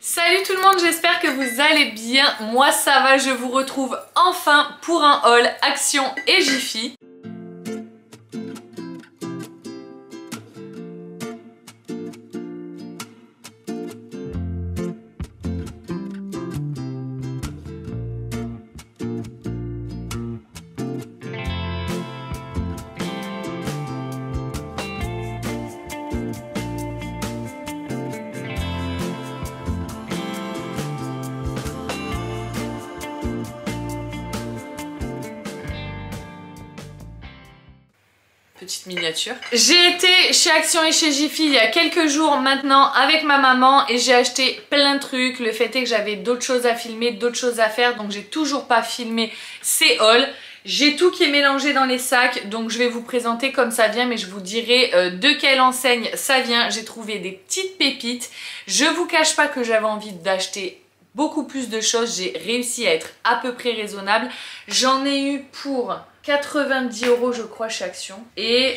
Salut tout le monde, j'espère que vous allez bien. Moi ça va, je vous retrouve enfin pour un haul Action et Jiffy. Petite miniature. J'ai été chez Action et chez Jiffy il y a quelques jours maintenant avec ma maman et j'ai acheté plein de trucs. Le fait est que j'avais d'autres choses à filmer, d'autres choses à faire, donc j'ai toujours pas filmé ces hauls. J'ai tout qui est mélangé dans les sacs, donc je vais vous présenter comme ça vient, mais je vous dirai de quelle enseigne ça vient. J'ai trouvé des petites pépites. Je vous cache pas que j'avais envie d'acheter beaucoup plus de choses. J'ai réussi à être à peu près raisonnable. J'en ai eu pour 90 € je crois chez Action et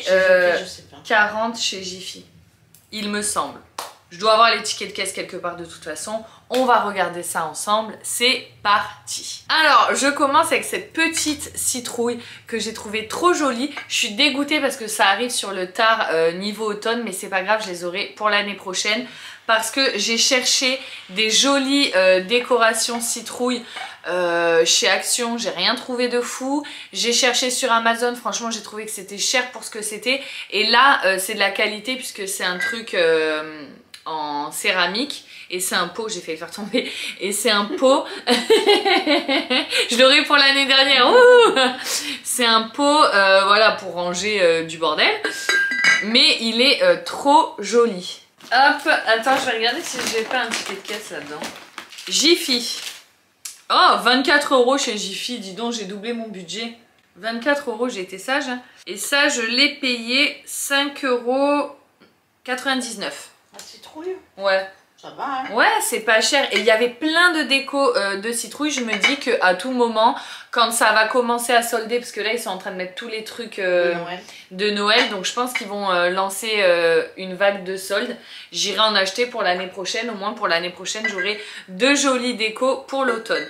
40 chez Jiffy, il me semble. Je dois avoir les tickets de caisse quelque part de toute façon. On va regarder ça ensemble, c'est parti. Alors je commence avec cette petite citrouille que j'ai trouvée trop jolie. Je suis dégoûtée parce que ça arrive sur le tard niveau automne, mais c'est pas grave, je les aurai pour l'année prochaine. Parce que j'ai cherché des jolies décorations citrouilles chez Action, j'ai rien trouvé de fou. J'ai cherché sur Amazon, franchement j'ai trouvé que c'était cher pour ce que c'était. Et là c'est de la qualité puisque c'est un truc en céramique. Et c'est un pot, j'ai failli le faire tomber. Et c'est un pot, je l'aurais eu pour l'année dernière. C'est un pot voilà, pour ranger du bordel. Mais il est trop joli. Hop, attends, je vais regarder si j'ai pas un ticket de caisse là-dedans. Jiffy. Oh, 24 € chez Jiffy, dis donc, j'ai doublé mon budget. 24 €, j'ai été sage. Et ça, je l'ai payé 5,99 €. La citrouille? Ouais. Ça va, hein? Ouais, c'est pas cher. Et il y avait plein de déco de citrouilles. Je me dis qu'à tout moment, quand ça va commencer à solder, parce que là, ils sont en train de mettre tous les trucs de Noël. Donc, je pense qu'ils vont lancer une vague de soldes. J'irai en acheter pour l'année prochaine. Au moins, pour l'année prochaine, j'aurai de jolies décos pour l'automne.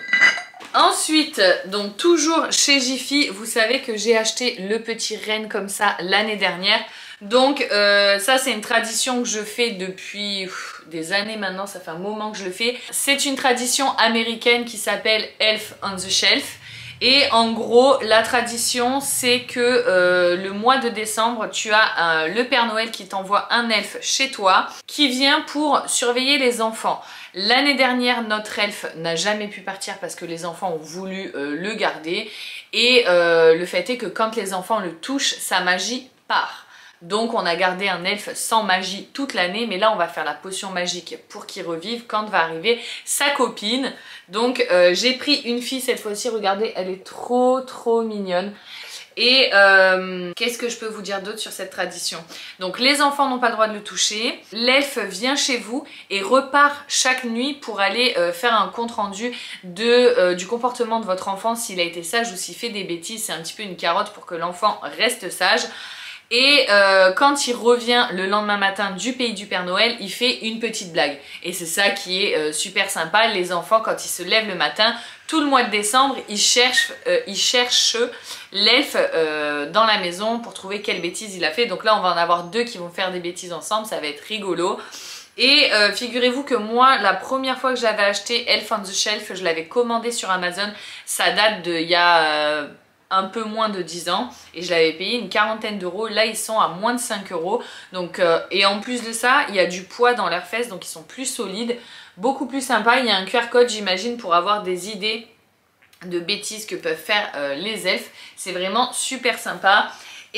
Ensuite, donc toujours chez Jiffy, vous savez que j'ai acheté le petit renne comme ça l'année dernière. Donc ça c'est une tradition que je fais depuis des années maintenant, ça fait un moment que je le fais. C'est une tradition américaine qui s'appelle Elf on the Shelf. Et en gros, la tradition, c'est que le mois de décembre, tu as le Père Noël qui t'envoie un elfe chez toi, qui vient pour surveiller les enfants. L'année dernière, notre elfe n'a jamais pu partir parce que les enfants ont voulu le garder. Et le fait est que quand les enfants le touchent, sa magie part. Donc on a gardé un elfe sans magie toute l'année, mais là on va faire la potion magique pour qu'il revive quand va arriver sa copine. Donc j'ai pris une fille cette fois-ci, regardez, elle est trop mignonne. Et qu'est-ce que je peux vous dire d'autre sur cette tradition? Donc les enfants n'ont pas le droit de le toucher, l'elfe vient chez vous et repart chaque nuit pour aller faire un compte rendu du comportement de votre enfant, s'il a été sage ou s'il fait des bêtises. C'est un petit peu une carotte pour que l'enfant reste sage. Et quand il revient le lendemain matin du pays du Père Noël, il fait une petite blague. Et c'est ça qui est super sympa. Les enfants, quand ils se lèvent le matin, tout le mois de décembre, ils cherchent l'elfe dans la maison pour trouver quelle bêtise il a fait. Donc là, on va en avoir deux qui vont faire des bêtises ensemble, ça va être rigolo. Et figurez-vous que moi, la première fois que j'avais acheté Elf on the Shelf, je l'avais commandé sur Amazon. Ça date d'il y a un peu moins de 10 ans et je l'avais payé une quarantaine d'euros. Là ils sont à moins de 5 €. Donc et en plus de ça il y a du poids dans leurs fesses, donc ils sont plus solides, beaucoup plus sympa. Il y a un QR code, j'imagine, pour avoir des idées de bêtises que peuvent faire les elfes. C'est vraiment super sympa.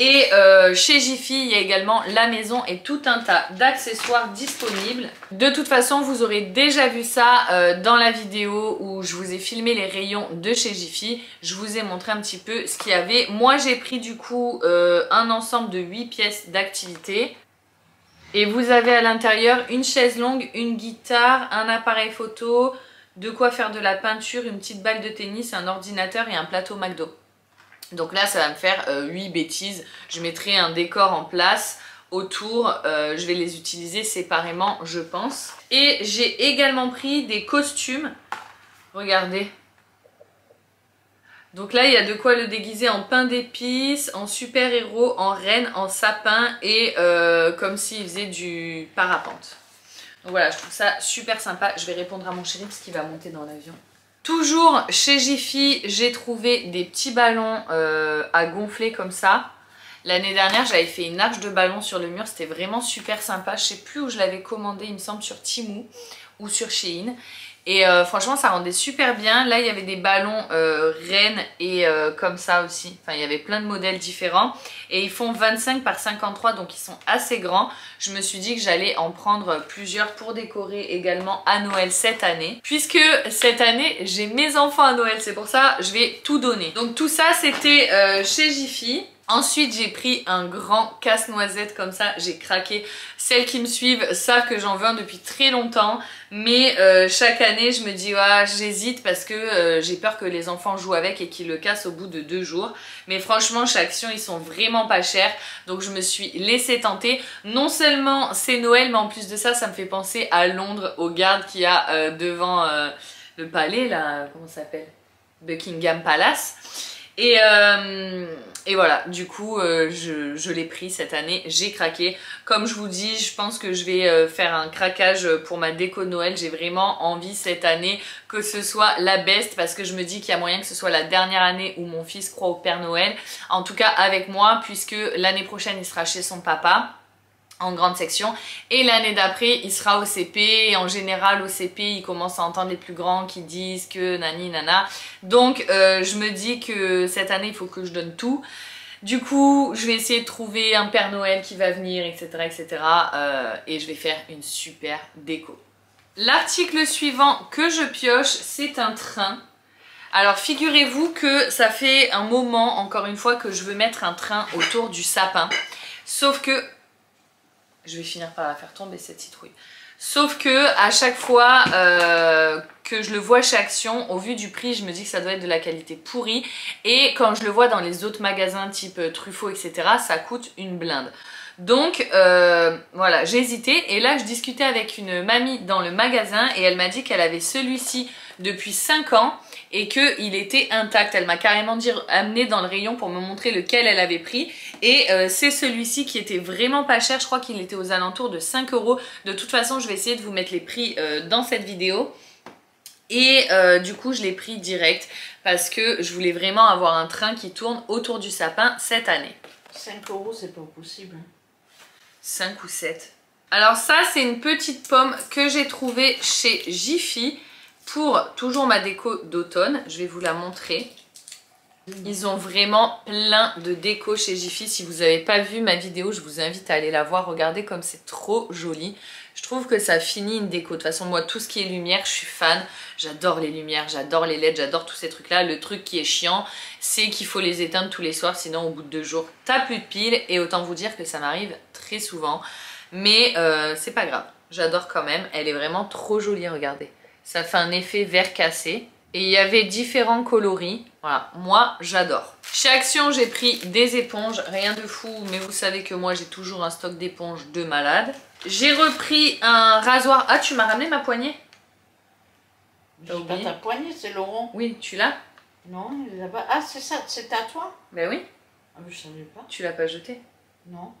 Et chez Jiffy, il y a également la maison et tout un tas d'accessoires disponibles. De toute façon, vous aurez déjà vu ça dans la vidéo où je vous ai filmé les rayons de chez Jiffy. Je vous ai montré un petit peu ce qu'il y avait. Moi, j'ai pris du coup un ensemble de 8 pièces d'activité. Et vous avez à l'intérieur une chaise longue, une guitare, un appareil photo, de quoi faire de la peinture, une petite balle de tennis, un ordinateur et un plateau McDo. Donc là ça va me faire 8 bêtises. Je mettrai un décor en place autour. Je vais les utiliser séparément, je pense. Et j'ai également pris des costumes. Regardez. Donc là, il y a de quoi le déguiser en pain d'épices, en super-héros, en reine, en sapin et comme s'il faisait du parapente. Donc voilà, je trouve ça super sympa. Je vais répondre à mon chéri parce qu'il va monter dans l'avion. Toujours chez Jiffy, j'ai trouvé des petits ballons à gonfler comme ça. L'année dernière, j'avais fait une arche de ballon sur le mur. C'était vraiment super sympa. Je sais plus où je l'avais commandé, il me semble sur Temu ou sur Shein. Et franchement ça rendait super bien. Là il y avait des ballons reines et comme ça aussi. Enfin il y avait plein de modèles différents. Et ils font 25 par 53 donc ils sont assez grands. Je me suis dit que j'allais en prendre plusieurs pour décorer également à Noël cette année. Puisque cette année j'ai mes enfants à Noël, c'est pour ça je vais tout donner. Donc tout ça c'était chez Jiffy. Ensuite j'ai pris un grand casse-noisette comme ça, j'ai craqué. Celles qui me suivent savent que j'en veux un depuis très longtemps. Mais chaque année je me dis ouais, j'hésite parce que j'ai peur que les enfants jouent avec et qu'ils le cassent au bout de 2 jours. Mais franchement chez Action ils sont vraiment pas chers. Donc je me suis laissée tenter. Non seulement c'est Noël mais en plus de ça, ça me fait penser à Londres, aux gardes qu'il y a devant le palais là, comment ça s'appelle, Buckingham Palace. Et voilà, du coup je l'ai pris cette année, j'ai craqué. Comme je vous dis, je pense que je vais faire un craquage pour ma déco de Noël. J'ai vraiment envie cette année que ce soit la best parce que je me dis qu'il y a moyen que ce soit la dernière année où mon fils croit au Père Noël. En tout cas avec moi, puisque l'année prochaine il sera chez son papa en grande section et l'année d'après il sera au CP et en général au CP il commence à entendre les plus grands qui disent que nani nana. Donc je me dis que cette année il faut que je donne tout. Du coup je vais essayer de trouver un Père Noël qui va venir, etc etc. Et je vais faire une super déco. L'article suivant que je pioche c'est un train. Alors figurez-vous que ça fait un moment encore une fois que je veux mettre un train autour du sapin. Sauf que je vais finir par la faire tomber cette citrouille. Sauf que à chaque fois que je le vois chez Action, au vu du prix, je me dis que ça doit être de la qualité pourrie. Et quand je le vois dans les autres magasins type Truffaut, etc., ça coûte une blinde. Donc voilà, j'ai hésité. Et là, je discutais avec une mamie dans le magasin et elle m'a dit qu'elle avait celui-ci depuis 5 ans et qu'il était intact. Elle m'a carrément amené dans le rayon pour me montrer lequel elle avait pris. Et c'est celui-ci qui était vraiment pas cher. Je crois qu'il était aux alentours de 5 €. De toute façon, je vais essayer de vous mettre les prix dans cette vidéo. Et du coup, je l'ai pris direct parce que je voulais vraiment avoir un train qui tourne autour du sapin cette année. 5 €, c'est pas possible. 5 ou 7. Alors ça, c'est une petite pomme que j'ai trouvée chez Jiffy pour toujours ma déco d'automne. Je vais vous la montrer. Ils ont vraiment plein de déco chez Jiffy. Si vous n'avez pas vu ma vidéo, je vous invite à aller la voir. Regardez comme c'est trop joli. Je trouve que ça finit une déco. De toute façon, moi, tout ce qui est lumière, je suis fan. J'adore les lumières, j'adore les LED, j'adore tous ces trucs-là. Le truc qui est chiant, c'est qu'il faut les éteindre tous les soirs. Sinon, au bout de 2 jours, t'as plus de piles. Et autant vous dire que ça m'arrive très souvent. Mais c'est pas grave. J'adore quand même. Elle est vraiment trop jolie, regardez. Ça fait un effet vert cassé. Et il y avait différents coloris. Voilà, moi j'adore. Chez Action, j'ai pris des éponges. Rien de fou, mais vous savez que moi j'ai toujours un stock d'éponges de malade. J'ai repris un rasoir. Ah, tu m'as ramené ma poignée? C'est pas ta poignée, c'est Laurent. Oui, tu l'as? Non, il l'a pas. Ah, c'est ça, c'est à toi? Ben oui. Ah, mais je savais pas. Tu l'as pas jeté? Non.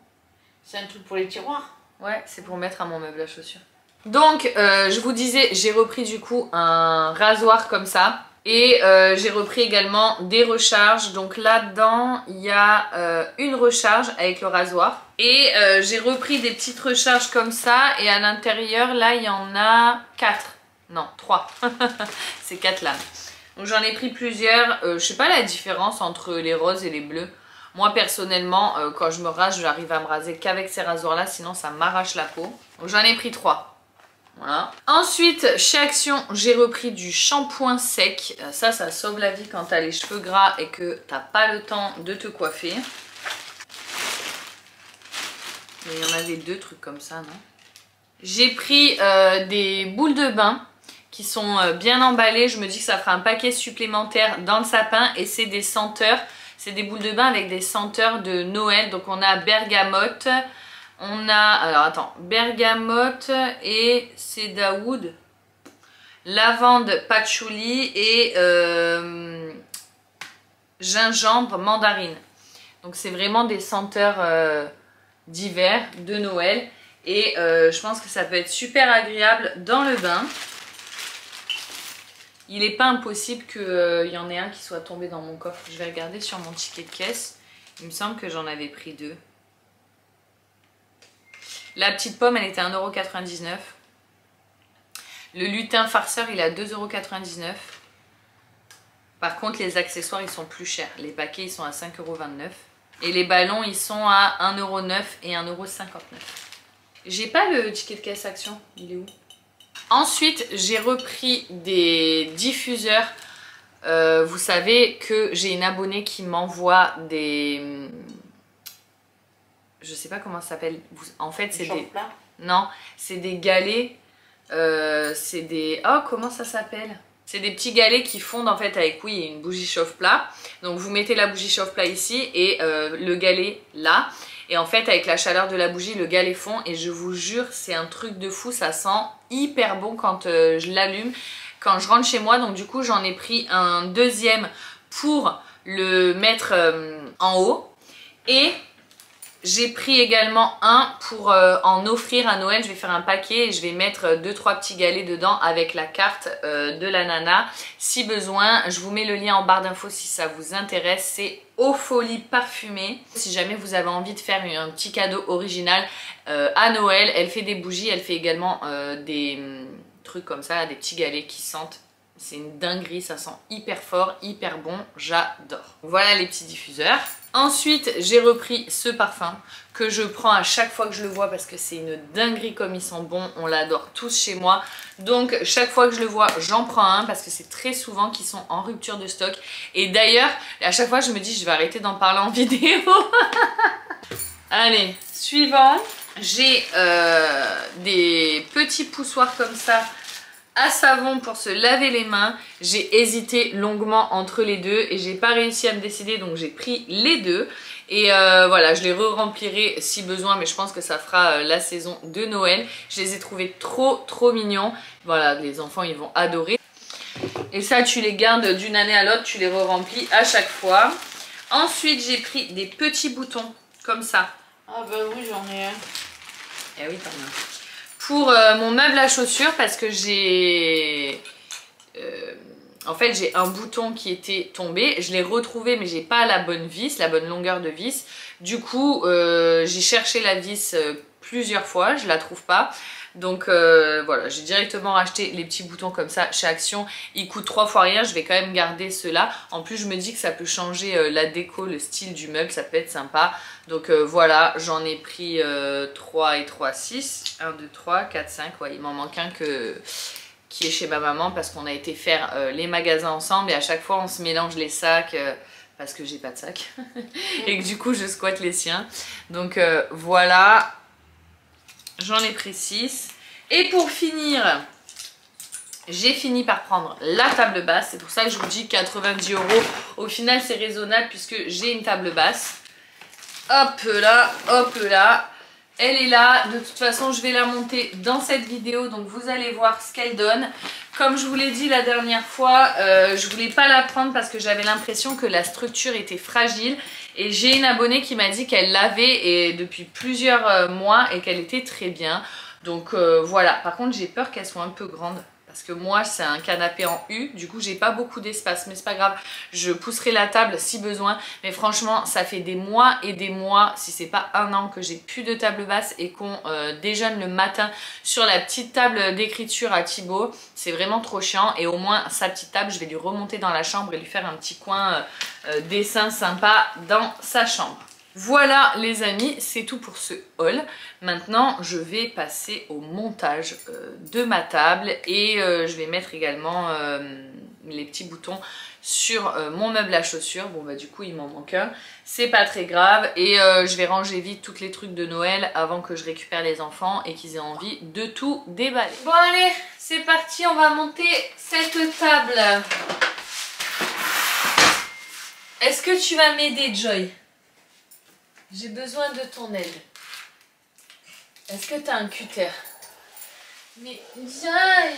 C'est un truc pour les tiroirs? Ouais, c'est pour mettre à mon meuble à chaussures. Donc, je vous disais, j'ai repris du coup un rasoir comme ça. Et j'ai repris également des recharges. Donc là-dedans, il y a une recharge avec le rasoir. Et j'ai repris des petites recharges comme ça. Et à l'intérieur, là, il y en a 4. Non, 3. C'est 4 lames. Donc j'en ai pris plusieurs. Je sais pas la différence entre les roses et les bleus. Moi personnellement, quand je me rase, j'arrive à me raser qu'avec ces rasoirs-là. Sinon, ça m'arrache la peau. Donc j'en ai pris 3. Voilà. Ensuite, chez Action, j'ai repris du shampoing sec. Ça sauve la vie quand t'as les cheveux gras et que t'as pas le temps de te coiffer. Mais il y en avait 2 trucs comme ça, non? J'ai pris des boules de bain qui sont bien emballées. Je me dis que ça fera un paquet supplémentaire dans le sapin. Et c'est des senteurs. C'est des boules de bain avec des senteurs de Noël. Donc on a bergamote, On a, alors attends, bergamote et cedarwood, lavande patchouli et gingembre mandarine. Donc c'est vraiment des senteurs d'hiver, de Noël. Et je pense que ça peut être super agréable dans le bain. Il n'est pas impossible qu'il y en ait un qui soit tombé dans mon coffre. Je vais regarder sur mon ticket de caisse. Il me semble que j'en avais pris 2. La petite pomme, elle était à 1,99 €. Le lutin farceur, il est à 2,99 €. Par contre, les accessoires, ils sont plus chers. Les paquets, ils sont à 5,29 €. Et les ballons, ils sont à 1,09 € et 1,59 €. J'ai pas le ticket de caisse Action. Il est où? Ensuite, j'ai repris des diffuseurs. Vous savez que j'ai une abonnée qui m'envoie des... Je sais pas comment ça s'appelle. En fait, c'est des... Non, c'est des galets. C'est des... Oh, comment ça s'appelle? C'est des petits galets qui fondent en fait avec, oui, une bougie chauffe-plat. Donc vous mettez la bougie chauffe-plat ici et le galet là. Et en fait, avec la chaleur de la bougie, le galet fond. Et je vous jure, c'est un truc de fou. Ça sent hyper bon quand je l'allume, quand je rentre chez moi. Donc du coup, j'en ai pris un deuxième pour le mettre en haut. Et j'ai pris également un pour en offrir à Noël. Je vais faire un paquet et je vais mettre 2-3 petits galets dedans avec la carte de la nana. Si besoin, je vous mets le lien en barre d'infos si ça vous intéresse. C'est Eau Folie parfumé. Si jamais vous avez envie de faire un petit cadeau original à Noël, elle fait des bougies, elle fait également des trucs comme ça, des petits galets qui sentent. C'est une dinguerie, ça sent hyper fort, hyper bon, j'adore. Voilà les petits diffuseurs. Ensuite, j'ai repris ce parfum que je prends à chaque fois que je le vois parce que c'est une dinguerie comme il sent bon. On l'adore tous chez moi. Donc, chaque fois que je le vois, j'en prends un parce que c'est très souvent qu'ils sont en rupture de stock. Et d'ailleurs, à chaque fois, je me dis, je vais arrêter d'en parler en vidéo. Allez, suivant. J'ai des petits poussoirs comme ça à savon pour se laver les mains. J'ai hésité longuement entre les deux et j'ai pas réussi à me décider, donc j'ai pris les deux. Et voilà, je les re-remplirai si besoin, mais je pense que ça fera la saison de Noël. Je les ai trouvés trop mignons. Voilà, les enfants ils vont adorer. Et ça, tu les gardes d'une année à l'autre, tu les re-remplis à chaque fois. Ensuite, j'ai pris des petits boutons comme ça. Ah bah oui, j'en ai un. Eh oui, t'en as un. Pour mon meuble à chaussures parce que j'ai en fait j'ai un bouton qui était tombé, je l'ai retrouvé mais j'ai pas la bonne vis, la bonne longueur de vis. Du coup j'ai cherché la vis plusieurs fois, je la trouve pas. Donc voilà, j'ai directement racheté les petits boutons comme ça chez Action. Ils coûtent 3 fois rien, je vais quand même garder ceux-là. En plus je me dis que ça peut changer la déco, le style du meuble, ça peut être sympa. Donc voilà, j'en ai pris 3 et 3, 6. 1, 2, 3, 4, 5. Ouais, il m'en manque un qui est chez ma maman parce qu'on a été faire les magasins ensemble et à chaque fois on se mélange les sacs parce que j'ai pas de sac et que du coup je squatte les siens. Donc voilà, j'en ai pris 6. Et pour finir, j'ai fini par prendre la table basse. C'est pour ça que je vous dis 90 €. Au final c'est raisonnable puisque j'ai une table basse. Hop là, hop là. Elle est là. De toute façon, je vais la monter dans cette vidéo. Donc, vous allez voir ce qu'elle donne. Comme je vous l'ai dit la dernière fois, je voulais pas la prendre parce que j'avais l'impression que la structure était fragile. Et j'ai une abonnée qui m'a dit qu'elle l'avait et depuis plusieurs mois et qu'elle était très bien. Donc, voilà. Par contre, j'ai peur qu'elle soit un peu grande. Parce que moi c'est un canapé en U, du coup j'ai pas beaucoup d'espace, mais c'est pas grave, je pousserai la table si besoin. Mais franchement ça fait des mois et des mois, si c'est pas un an, que j'ai plus de table basse et qu'on déjeune le matin sur la petite table d'écriture à Thibaut. C'est vraiment trop chiant et au moins sa petite table je vais lui remonter dans la chambre et lui faire un petit coin dessin sympa dans sa chambre. Voilà les amis, c'est tout pour ce haul. Maintenant je vais passer au montage de ma table et je vais mettre également les petits boutons sur mon meuble à chaussures. Bon bah du coup il m'en manque un, c'est pas très grave. Et je vais ranger vite tous les trucs de Noël avant que je récupère les enfants et qu'ils aient envie de tout déballer. Bon allez, c'est parti, on va monter cette table. Est-ce que tu vas m'aider Joy ? J'ai besoin de ton aide. Est-ce que t'as un cutter? Mais viens!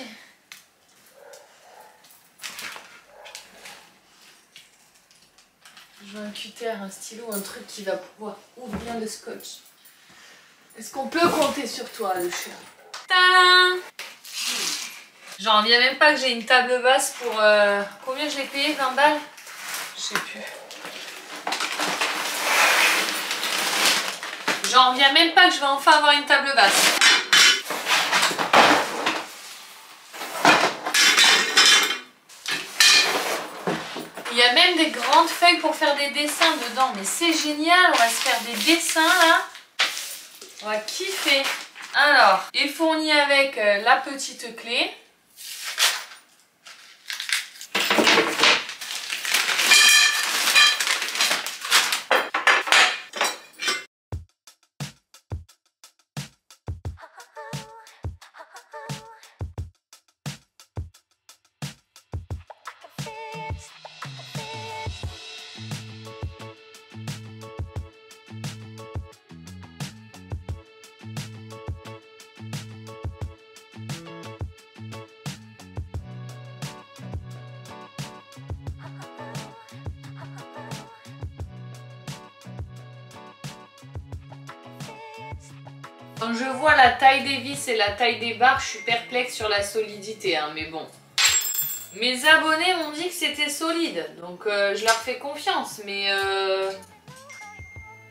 Je veux un cutter, un stylo, un truc qui va pouvoir ouvrir le scotch. Est-ce qu'on peut compter sur toi, le chien? Tadam! J'en reviens même pas que j'ai une table basse pour... Combien je l'ai payé? 20 balles? Je sais plus. J'en reviens même pas que je vais enfin avoir une table basse. Il y a même des grandes feuilles pour faire des dessins dedans. Mais c'est génial, on va se faire des dessins là. On va kiffer. Alors, il fournit avec la petite clé. Quand je vois la taille des vis et la taille des barres, je suis perplexe sur la solidité, hein, mais bon. Mes abonnés m'ont dit que c'était solide, donc je leur fais confiance, mais...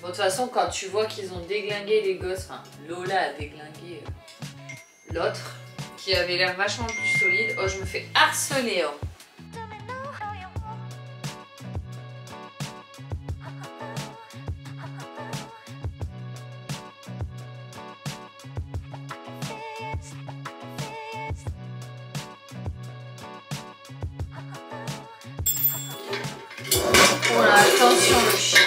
Bon, de toute façon, quand tu vois qu'ils ont déglingué les gosses, enfin, Lola a déglingué l'autre, qui avait l'air vachement plus solide. Oh, je me fais harceler, oh. Voilà, attention le chien.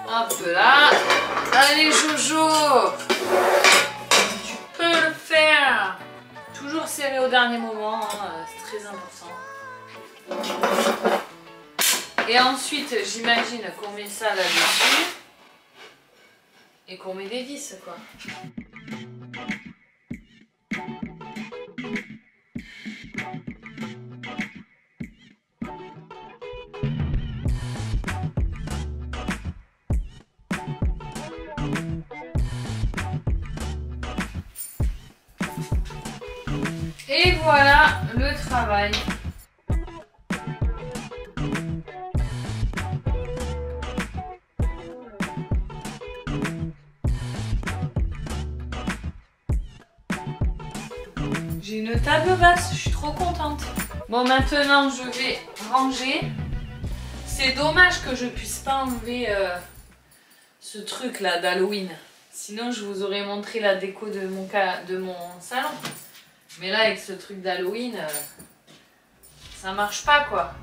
Hop là. Allez Jojo, tu peux le faire. Toujours serré au dernier moment, hein, c'est très important. Et ensuite, j'imagine qu'on met ça là-dessus et qu'on met des vis, quoi. Et voilà le travail. J'ai une table basse, je suis trop contente. Bon, maintenant je vais ranger. C'est dommage que je puisse pas enlever ce truc là d'Halloween. Sinon je vous aurais montré la déco de mon salon. Mais là, avec ce truc d'Halloween, ça marche pas, quoi.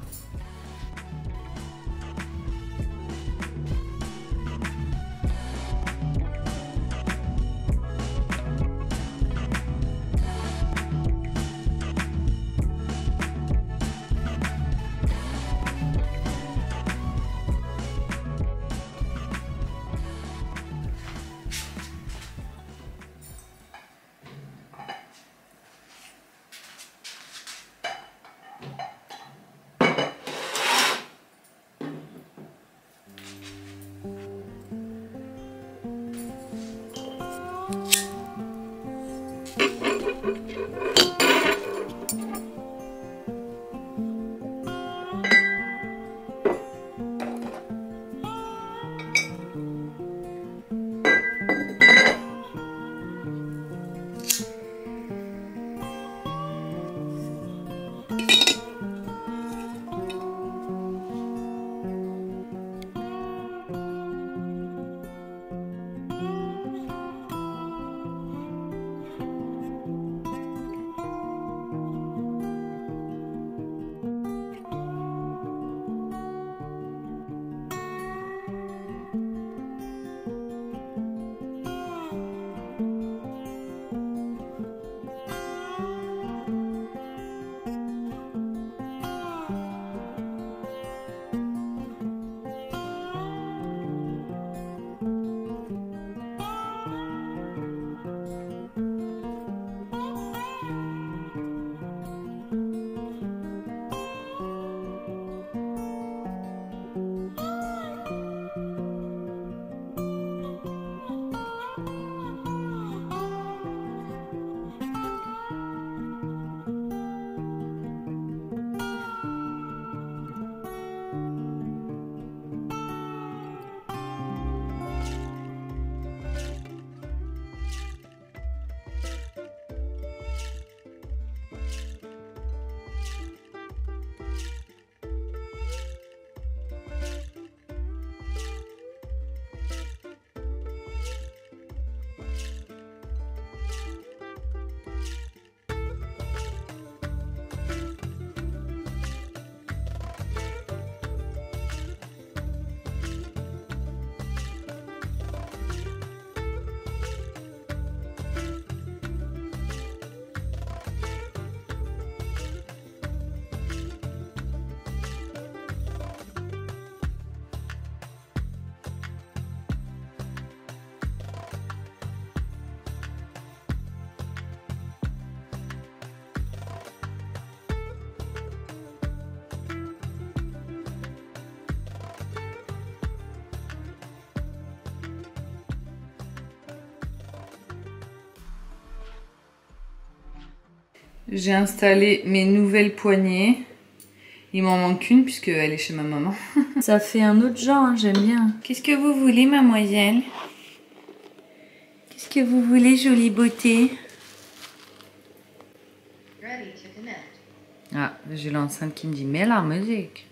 J'ai installé mes nouvelles poignées. Il m'en manque une puisque elle est chez ma maman. Ça fait un autre genre, hein, j'aime bien. Qu'est-ce que vous voulez, mademoiselle? Qu'est-ce que vous voulez, jolie beauté? Ah, j'ai l'enceinte qui me dit, mets la musique.